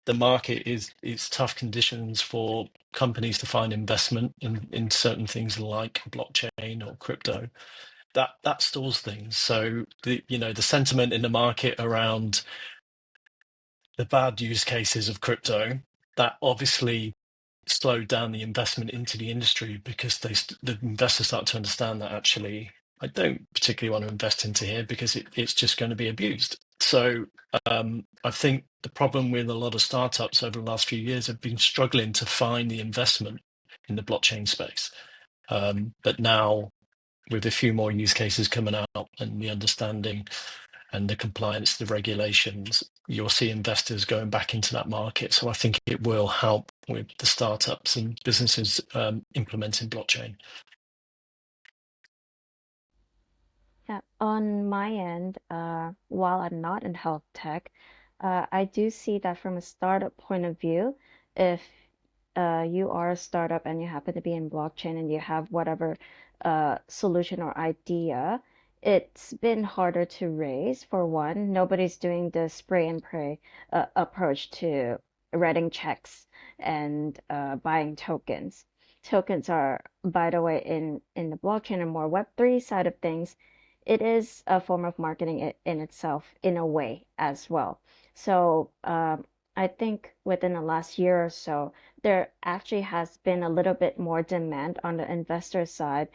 the market is tough conditions for companies to find investment in certain things like blockchain or crypto, that stalls things. So the sentiment in the market around the bad use cases of crypto, that obviously slowed down the investment into the industry because the investors start to understand that actually I don't particularly want to invest into here because it's just going to be abused. So I think the problem with a lot of startups over the last few years have been struggling to find the investment in the blockchain space. But now with a few more use cases coming out and the understanding and the compliance, the regulations, you'll see investors going back into that market. So I think it will help with the startups and businesses implementing blockchain. On my end, while I'm not in health tech, I do see that from a startup point of view, if you are a startup and you happen to be in blockchain and you have whatever solution or idea, it's been harder to raise. For one, nobody's doing the spray and pray approach to writing checks and buying tokens. Tokens are, by the way, in the blockchain and more Web3 side of things, it is a form of marketing in itself in a way as well. So I think within the last year or so, there actually has been a little bit more demand on the investor side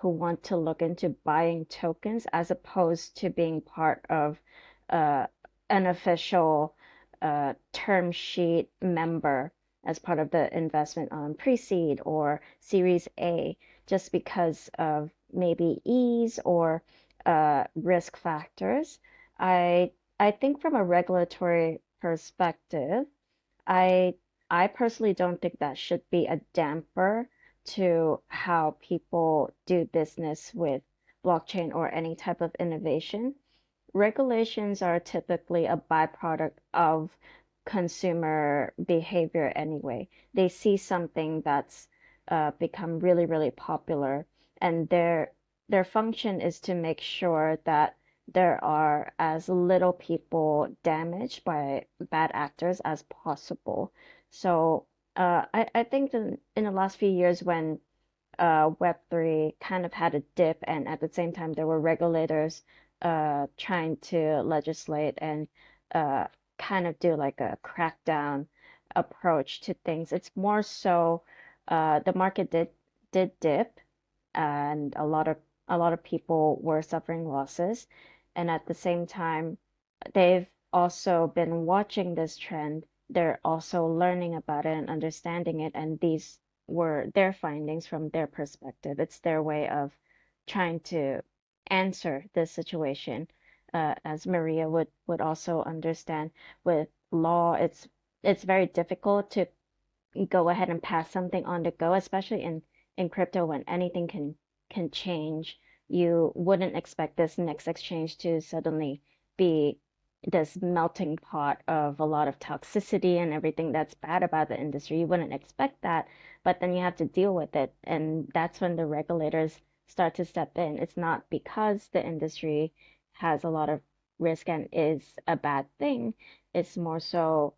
who want to look into buying tokens as opposed to being part of uh, an official term sheet member as part of the investment on pre-seed or Series A, just because of maybe ease or risk factors. I think from a regulatory perspective, I I personally don't think that should be a damper to how people do business with blockchain or any type of innovation. Regulations are typically a byproduct of consumer behavior anyway. They see something that's become really, really popular, and their function is to make sure that there are as little people damaged by bad actors as possible. So I think in the last few years when Web3 kind of had a dip, and at the same time, there were regulators trying to legislate and uh, kind of do like a crackdown approach to things. It's more so the market did dip, and a lot of people were suffering losses, and at the same time, they've also been watching this trend. They're also learning about it and understanding it, and these were their findings from their perspective. It's their way of trying to answer this situation. As Maria would also understand, with law, it's very difficult to go ahead and pass something on the go, especially in crypto when anything can change. You wouldn't expect this next exchange to suddenly be this melting pot of a lot of toxicity and everything that's bad about the industry. You wouldn't expect that, but then you have to deal with it, and that's when the regulators start to step in. It's not because the industry has a lot of risk and is a bad thing. It's more so,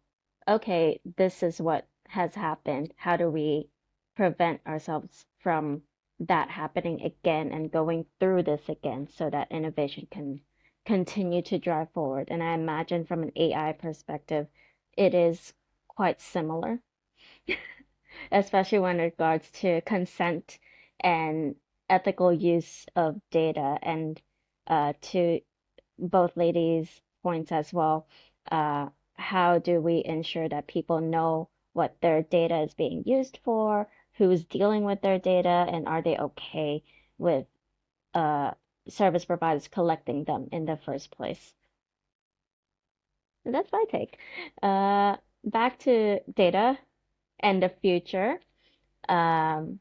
okay, this is what has happened. How do we prevent ourselves from that happening again and going through this again so that innovation can continue to drive forward? And I imagine from an AI perspective, it is quite similar, especially when it regards to consent and ethical use of data. And to both ladies' points as well, how do we ensure that people know what their data is being used for, who's dealing with their data, and are they okay with uh, service providers collecting them in the first place? So that's my take. Back to data and the future. Um,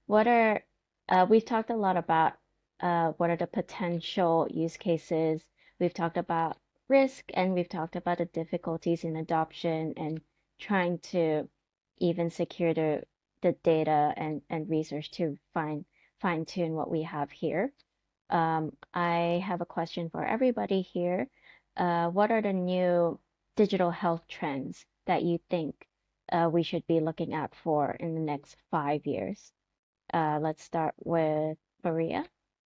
what are we've talked a lot about what are the potential use cases. We've talked about risk, and we've talked about the difficulties in adoption and trying to even secure the data and research to fine tune what we have here. I have a question for everybody here. What are the new digital health trends that you think we should be looking out for in the next 5 years? Let's start with Maria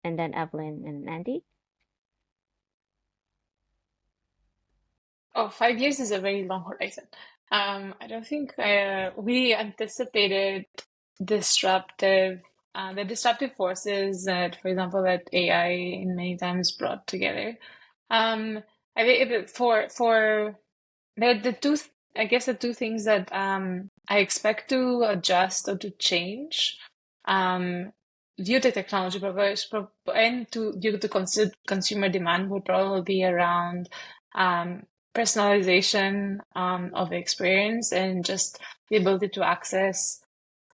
and then Evelyn and Andy. Oh, 5 years is a very long horizon. I don't think we anticipated disruptive the disruptive forces that, for example, that AI in many times brought together. I think for the two, I guess the two things that I expect to adjust or to change due to technology and due to consumer demand would probably be around personalization of the experience and just the ability to access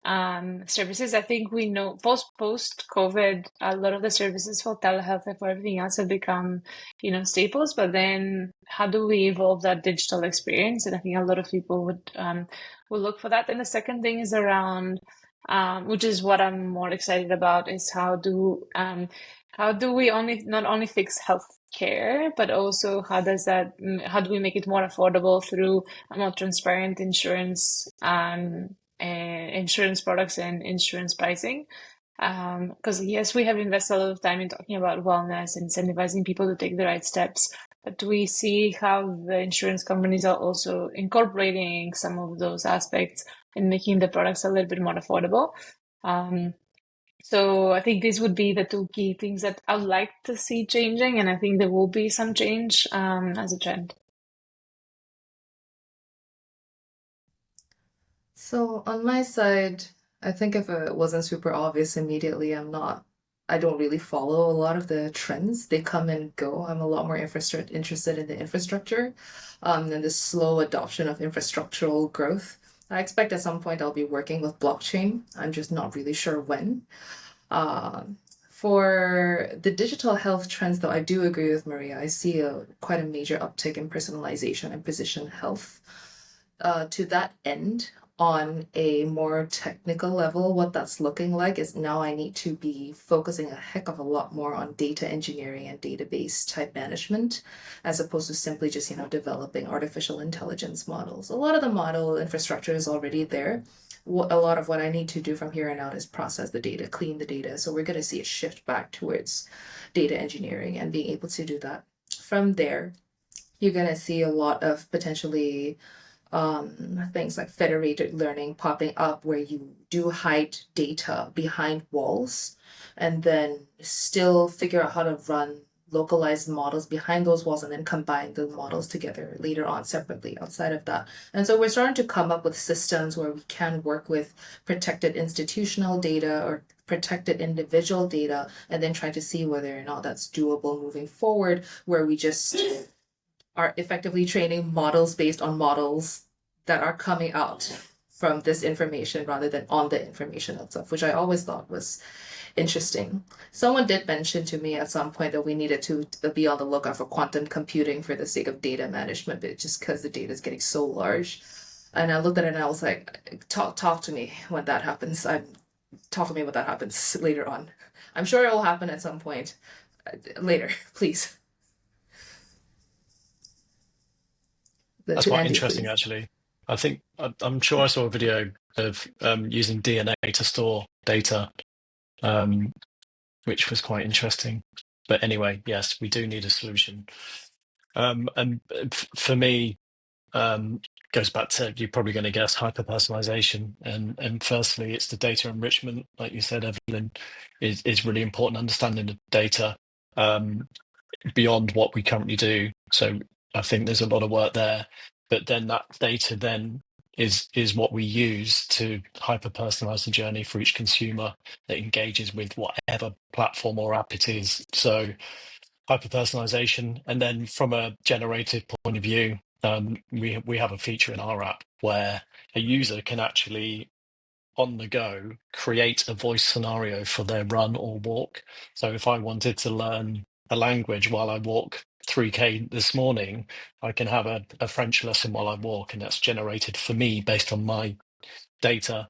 services. I think we know post COVID, a lot of the services for telehealth and for everything else have become, staples. But then, how do we evolve that digital experience? And I think a lot of people would look for that. And the second thing is around, which is what I'm more excited about, is how do we not only fix health care, but also how do we make it more affordable through a more transparent insurance products and insurance pricing. Because yes, we have invested a lot of time in talking about wellness and incentivizing people to take the right steps, but we see how the insurance companies are also incorporating some of those aspects and making the products a little bit more affordable. So I think these would be the two key things that I'd like to see changing, and I think there will be some change as a trend. So on my side, I think if it wasn't super obvious immediately, I don't really follow a lot of the trends. They come and go. I'm a lot more interested in the infrastructure, and the slow adoption of infrastructural growth. I expect at some point I'll be working with blockchain. I'm just not really sure when. For the digital health trends, though, I do agree with Maria. I see quite a major uptick in personalization and precision health. To that end, on a more technical level, what that's looking like is now I need to be focusing a heck of a lot more on data engineering and database type management, as opposed to simply just, developing artificial intelligence models. A lot of the model infrastructure is already there. A lot of what I need to do from here on out is process the data, clean the data. So we're going to see a shift back towards data engineering and being able to do that. From there, you're going to see a lot of potentially things like federated learning popping up where you do hide data behind walls and then still figure out how to run localized models behind those walls and then combine the models together later on separately outside of that. And so we're starting to come up with systems where we can work with protected institutional data or protected individual data and then try to see whether or not that's doable moving forward, where we just are effectively training models based on models that are coming out from this information rather than on the information itself, which I always thought was interesting. Someone did mention to me at some point that we needed to be on the lookout for quantum computing for the sake of data management, but just because the data is getting so large. And I looked at it and I was like, talk to me when that happens. Talk to me when that happens later on. I'm sure it will happen at some point later, please. That's To quite Andy, interesting, please. actually. I'm sure I saw a video of using DNA to store data, which was quite interesting. But anyway, yes, we do need a solution. And for me, goes back to, you're probably going to guess, hyper-personalization. And firstly, it's the data enrichment, like you said, Evelyn, is really important, understanding the data beyond what we currently do. So I think there's a lot of work there. But then that data then is what we use to hyper-personalize the journey for each consumer that engages with whatever platform or app it is. So hyper-personalization. And then from a generated point of view, we have a feature in our app where a user can actually on the go create a voice scenario for their run or walk. So if I wanted to learn a language while I walk 3K this morning, I can have a French lesson while I walk, and that's generated for me based on my data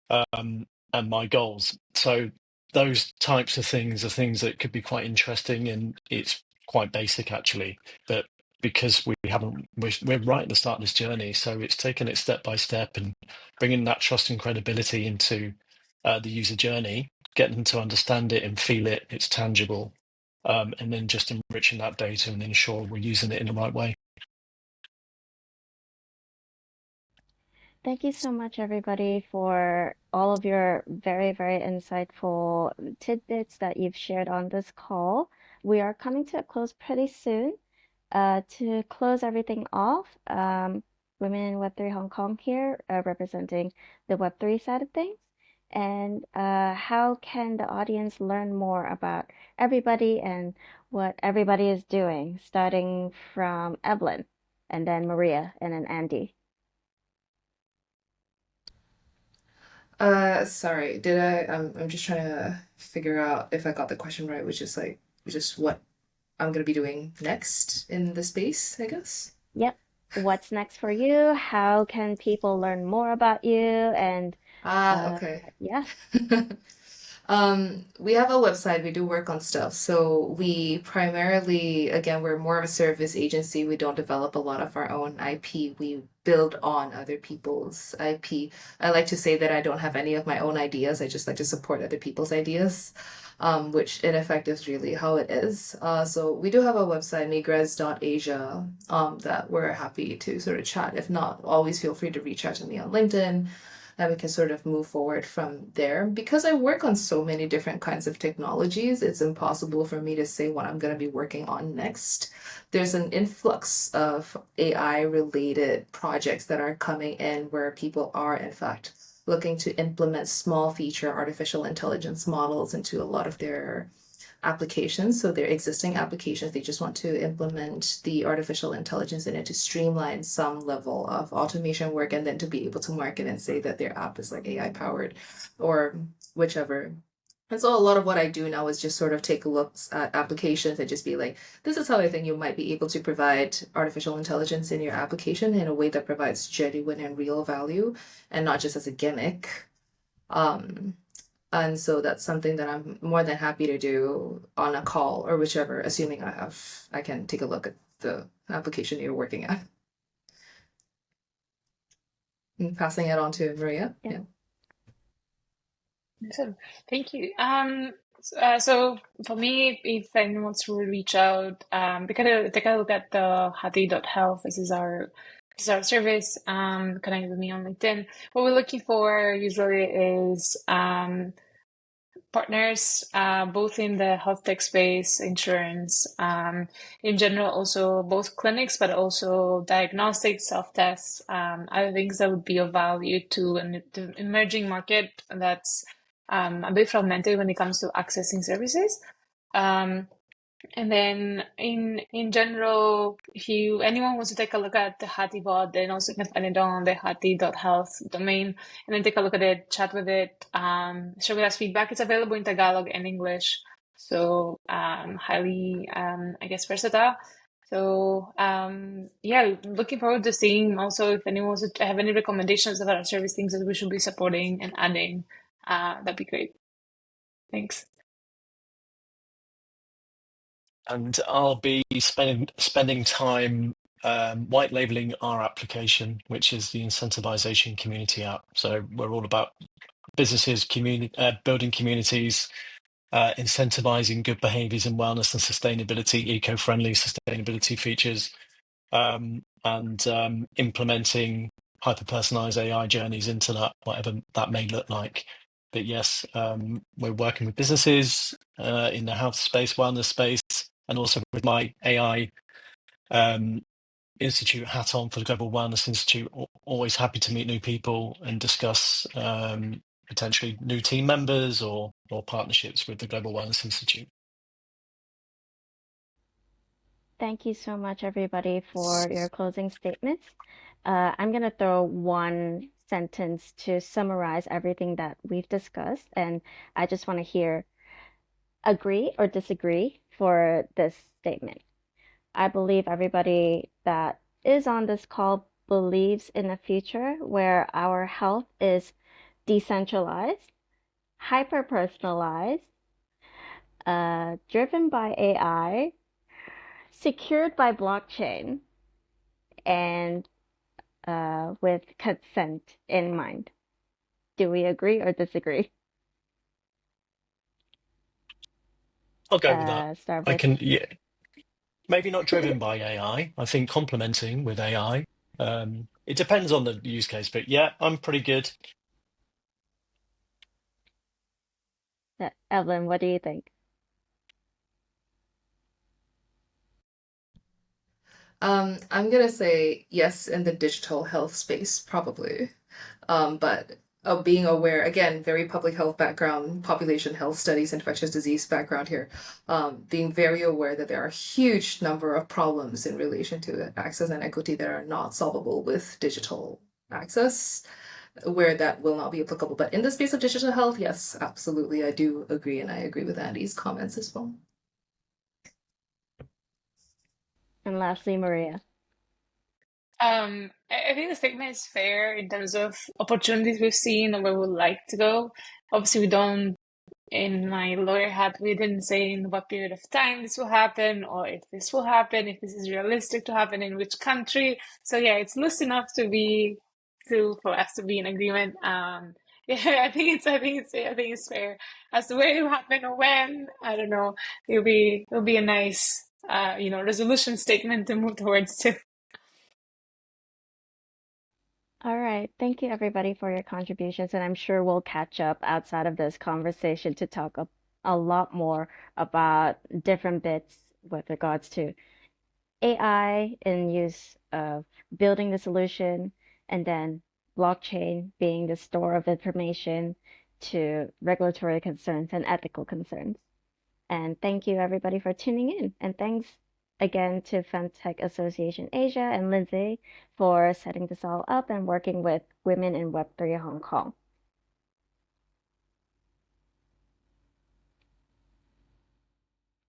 and my goals. So those types of things are things that could be quite interesting, and it's quite basic actually, but because we're right at the start of this journey, so it's taken it step by step and bringing that trust and credibility into the user journey, getting them to understand it and feel it, it's tangible, and then just enriching that data and ensure we're using it in the right way. Thank you so much, everybody, for all of your very, very insightful tidbits that you've shared on this call. We are coming to a close pretty soon. To close everything off, Women in Web3 Hong Kong here, representing the Web3 side of things. And how can the audience learn more about everybody and what everybody is doing, starting from Evelyn, and then Maria, and then Andy? Sorry, did I'm just trying to figure out if I got the question right, which is like, just what I'm gonna be doing next in the space, I guess. Yep. What's next for you? How can people learn more about you? And Ah, okay. yeah. We have a website, we do work on stuff. So we primarily, again, we're more of a service agency. We don't develop a lot of our own IP. We build on other people's IP. I like to say that I don't have any of my own ideas. I just like to support other people's ideas, which in effect is really how it is. So we do have a website, megrez.asia, that we're happy to sort of chat. If not, always feel free to reach out to me on LinkedIn and we can sort of move forward from there. Because I work on so many different kinds of technologies, it's impossible for me to say what I'm going to be working on next. There's an influx of AI related projects that are coming in where people are, in fact, looking to implement small feature artificial intelligence models into a lot of their applications. So their existing applications, they just want to implement the artificial intelligence in it to streamline some level of automation work and then to be able to market and say that their app is like AI powered or whichever. And so a lot of what I do now is just sort of take a look at applications and just be like, this is how I think you might be able to provide artificial intelligence in your application in a way that provides genuine and real value and not just as a gimmick. Um, and so that's something that I'm more than happy to do on a call or whichever, assuming I can take a look at the application you're working at. And passing it on to Maria. Yeah. Awesome. Thank you. So for me, if anyone wants to reach out, take a look at the Hati.health. This is our service. Connect with me on LinkedIn. What we're looking for usually is partners, both in the health tech space, insurance, in general, also both clinics, but also diagnostics, self-tests, other things that would be of value to an emerging market that's a bit fragmented when it comes to accessing services. And then in general, if anyone wants to take a look at the Hati bot, then also can find it on the Hati.health domain and then take a look at it, chat with it, share with us feedback. It's available in Tagalog and English. So highly I guess versatile. So yeah, looking forward to seeing also if anyone wants to have any recommendations about our service, things that we should be supporting and adding, that'd be great. Thanks. And I'll be spending time white labeling our application, which is the incentivization community app. So we're all about businesses, building communities, incentivizing good behaviors in wellness and sustainability, eco-friendly sustainability features, and implementing hyper-personalized AI journeys into that, whatever that may look like. But yes, we're working with businesses in the health space, wellness space, and also with my AI institute hat on for the Global Wellness Institute. Always happy to meet new people and discuss potentially new team members or partnerships with the Global Wellness Institute. Thank you so much, everybody, for your closing statements. I'm going to throw one sentence to summarize everything that we've discussed, and I just want to hear agree or disagree for this statement. I believe everybody that is on this call believes in a future where our health is decentralized, hyper-personalized, driven by AI, secured by blockchain, and with consent in mind. Do we agree or disagree? I'll go with that. Start I with can, yeah, maybe not driven by AI. I think complementing with AI. It depends on the use case, but yeah, I'm pretty good. Evelyn. What do you think? I'm gonna say yes in the digital health space, probably. But being aware, again, very public health background, population health studies, infectious disease background here, being very aware that there are a huge number of problems in relation to access and equity that are not solvable with digital access. where that will not be applicable. But in the space of digital health, yes, absolutely, I do agree, and I agree with Andy's comments as well. And lastly, Maria. I think the statement is fair in terms of opportunities we've seen and where we'd like to go. Obviously, we don't, in my lawyer hat, we didn't say in what period of time this will happen, or if this will happen, if this is realistic to happen in which country. So yeah, it's loose enough for us to be in agreement. Yeah, I think it's fair. As to where it will happen or when, I don't know. It'll be a nice resolution statement to move towards too. All right. Thank you, everybody, for your contributions. And I'm sure we'll catch up outside of this conversation to talk a lot more about different bits with regards to AI in use of building the solution, and then blockchain being the store of information to regulatory concerns and ethical concerns. And thank you, everybody, for tuning in. And thanks again to FemTech Association Asia and Lindsay for setting this all up and working with women in Web3 Hong Kong.